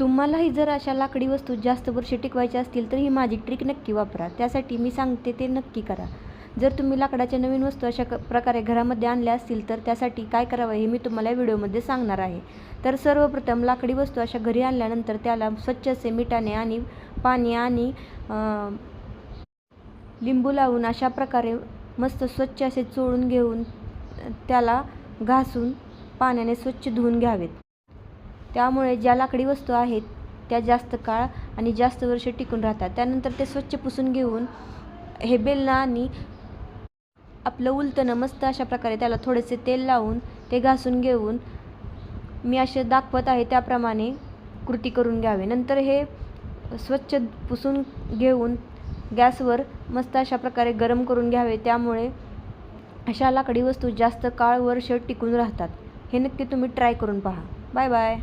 तुम्हालाही जर अशा लाकडी वस्तू जास्त वर्ष टिकवायच्या असतील तर ही माझी ट्रिक नक्की वापरा. त्यासाठी मी सांगते ते नक्की करा. जर तुम्ही लाकडाच्या नवीन वस्तू अशा प्रकारे घरामध्ये आणल्या असतील तर त्यासाठी काय करावं हे मी तुम्हाला या व्हिडिओमध्ये सांगणार आहे. तर सर्वप्रथम लाकडी वस्तू अशा घरी आणल्यानंतर त्याला स्वच्छ असे मिठाने आणि पाणी आणि लिंबू लावून अशा प्रकारे मस्त स्वच्छ असे चोळून घेऊन त्याला घासून पाण्याने स्वच्छ धुवून घ्यावेत. त्यामुळे ज्या लाकडी वस्तू आहेत त्या जास्त काळ आणि जास्त वर्ष टिकून राहतात. त्यानंतर ते स्वच्छ पुसून घेऊन हे बेलणं आणि आपलं उलटणं मस्त अशा प्रकारे त्याला थोडेसे तेल लावून ते घासून घेऊन मी असे दाखवत आहे त्याप्रमाणे कृती करून घ्यावे. नंतर हे स्वच्छ पुसून घेऊन गॅसवर मस्त अशा प्रकारे गरम करून घ्यावे. त्यामुळे अशा लाकडी वस्तू जास्त काळ वर्ष टिकून राहतात. हे नक्की तुम्ही ट्राय करून पहा. Bye bye.